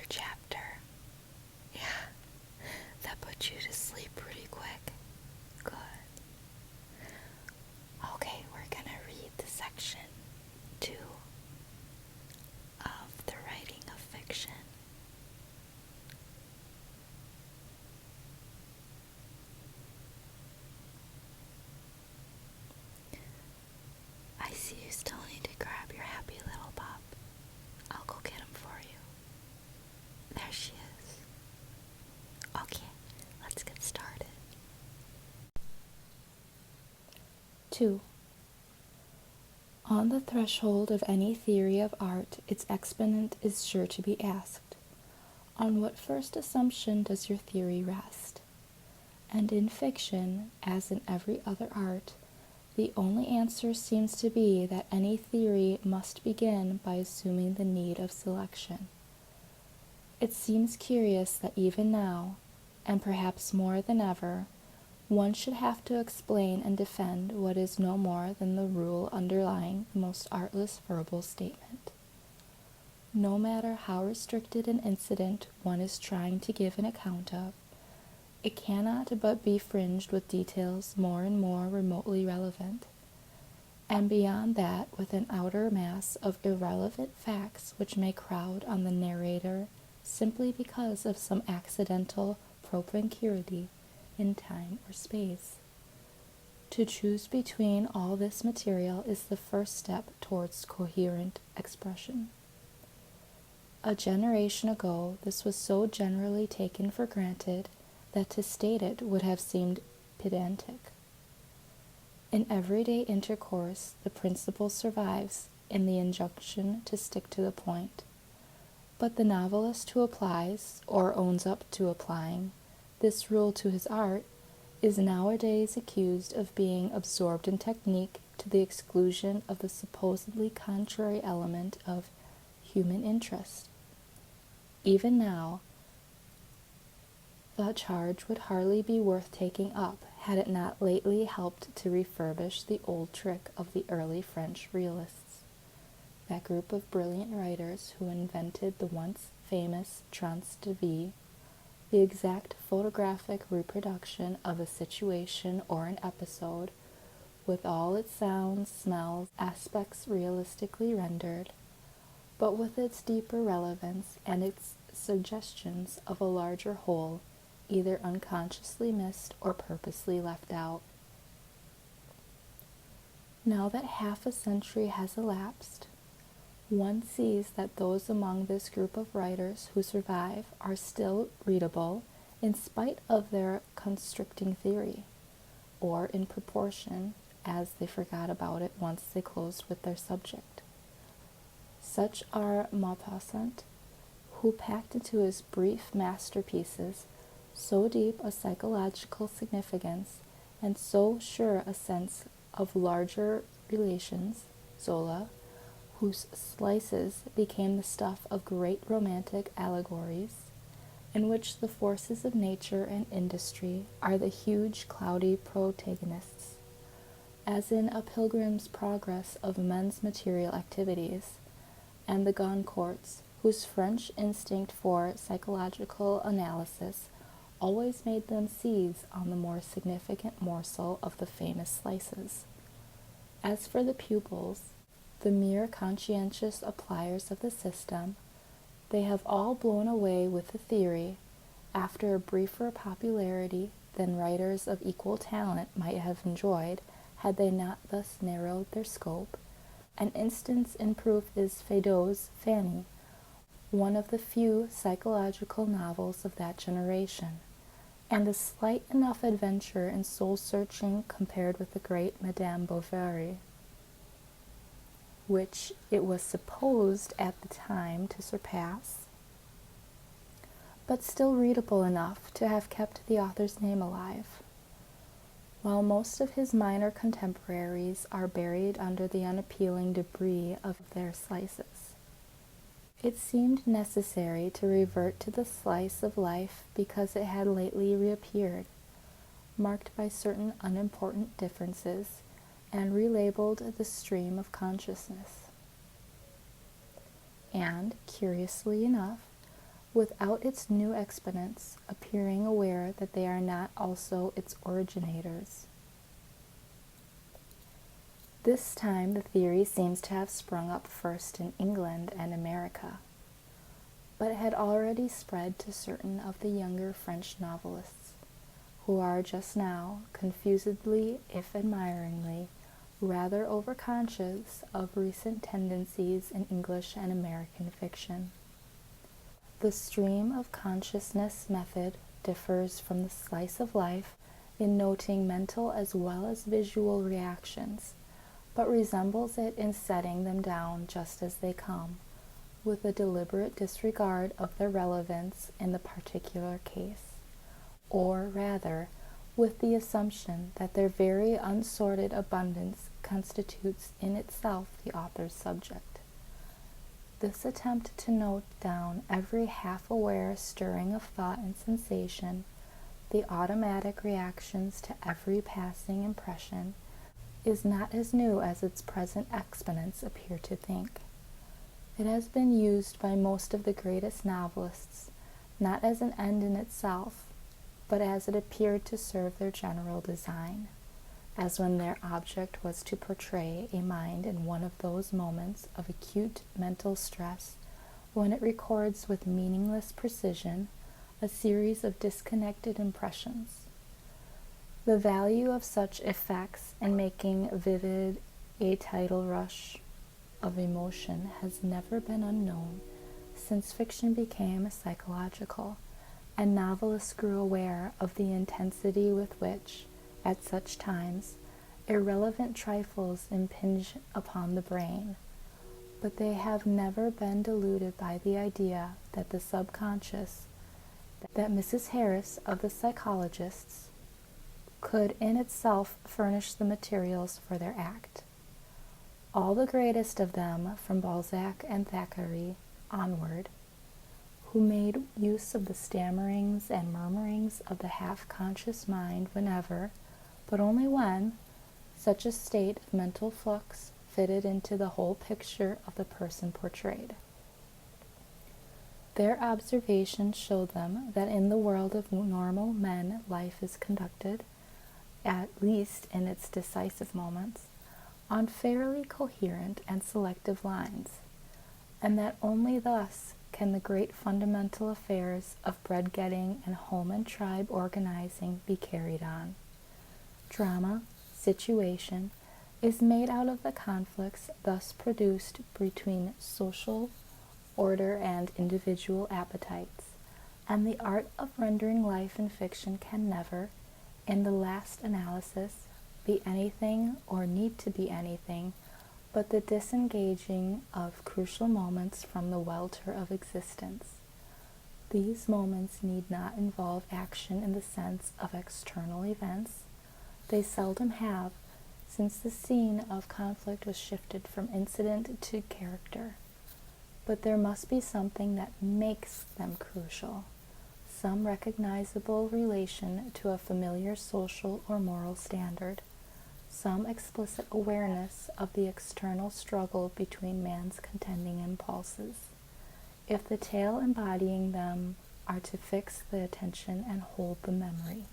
chapter. Yeah, that put you to sleep pretty quick. Good. Okay, we're gonna read the section 2 of the writing of fiction. I see you still need to grab your happy little pup. I'll go get him for you. There she is. Okay, let's get started. 2. On the threshold of any theory of art, its exponent is sure to be asked, on what first assumption does your theory rest? And in fiction, as in every other art, the only answer seems to be that any theory must begin by assuming the need of selection. It seems curious that even now, and perhaps more than ever, one should have to explain and defend what is no more than the rule underlying the most artless verbal statement. No matter how restricted an incident one is trying to give an account of, it cannot but be fringed with details more and more remotely relevant, and beyond that with an outer mass of irrelevant facts which may crowd on the narrator simply because of some accidental propinquity in time or space. To choose between all this material is the first step towards coherent expression. A generation ago, this was so generally taken for granted that to state it would have seemed pedantic. In everyday intercourse, the principle survives in the injunction to stick to the point. But the novelist who applies, or owns up to applying, this rule to his art is nowadays accused of being absorbed in technique to the exclusion of the supposedly contrary element of human interest. Even now, the charge would hardly be worth taking up had it not lately helped to refurbish the old trick of the early French realists, that group of brilliant writers who invented the once famous transe de vie, the exact photographic reproduction of a situation or an episode, with all its sounds, smells, aspects realistically rendered, but with its deeper relevance and its suggestions of a larger whole, either unconsciously missed or purposely left out. Now that half a century has elapsed, one sees that those among this group of writers who survive are still readable in spite of their constricting theory, or in proportion as they forgot about it once they closed with their subject. Such are Maupassant, who packed into his brief masterpieces so deep a psychological significance and so sure a sense of larger relations, Zola, whose slices became the stuff of great romantic allegories, in which the forces of nature and industry are the huge cloudy protagonists, as in A Pilgrim's Progress of men's material activities, and the Goncourts, whose French instinct for psychological analysis always made them seize on the more significant morsel of the famous slices. As for the pupils, the mere conscientious appliers of the system, they have all blown away with the theory, after a briefer popularity than writers of equal talent might have enjoyed had they not thus narrowed their scope. An instance in proof is Feydeau's Fanny, one of the few psychological novels of that generation, and a slight enough adventure and soul-searching compared with the great Madame Bovary, which it was supposed at the time to surpass, but still readable enough to have kept the author's name alive, while most of his minor contemporaries are buried under the unappealing debris of their slices. It seemed necessary to revert to the slice of life because it had lately reappeared, marked by certain unimportant differences, and relabeled the stream of consciousness. And, curiously enough, without its new exponents appearing aware that they are not also its originators. This time the theory seems to have sprung up first in England and America, but had already spread to certain of the younger French novelists, who are just now, confusedly if admiringly, rather overconscious of recent tendencies in English and American fiction. The stream of consciousness method differs from the slice of life in noting mental as well as visual reactions, but resembles it in setting them down just as they come, with a deliberate disregard of their relevance in the particular case, or rather, with the assumption that their very unsorted abundance constitutes in itself the author's subject. This attempt to note down every half-aware stirring of thought and sensation, the automatic reactions to every passing impression, is not as new as its present exponents appear to think. It has been used by most of the greatest novelists, not as an end in itself, but as it appeared to serve their general design, as when their object was to portray a mind in one of those moments of acute mental stress when it records with meaningless precision a series of disconnected impressions. The value of such effects in making vivid a tidal rush of emotion has never been unknown since fiction became psychological, and novelists grew aware of the intensity with which, at such times, irrelevant trifles impinge upon the brain. But they have never been deluded by the idea that the subconscious, that Mrs. Harris of the psychologists, could in itself furnish the materials for their act. All the greatest of them, from Balzac and Thackeray onward, who made use of the stammerings and murmurings of the half-conscious mind whenever, but only when, such a state of mental flux fitted into the whole picture of the person portrayed. Their observations showed them that in the world of normal men life is conducted, at least in its decisive moments, on fairly coherent and selective lines, and that only thus can the great fundamental affairs of bread-getting and home and tribe organizing be carried on. Drama, situation, is made out of the conflicts thus produced between social order and individual appetites, and the art of rendering life in fiction can never, in the last analysis, be anything or need to be anything but the disengaging of crucial moments from the welter of existence. These moments need not involve action in the sense of external events. They seldom have, since the scene of conflict was shifted from incident to character. But there must be something that makes them crucial, some recognizable relation to a familiar social or moral standard, some explicit awareness of the external struggle between man's contending impulses, if the tale embodying them are to fix the attention and hold the memory.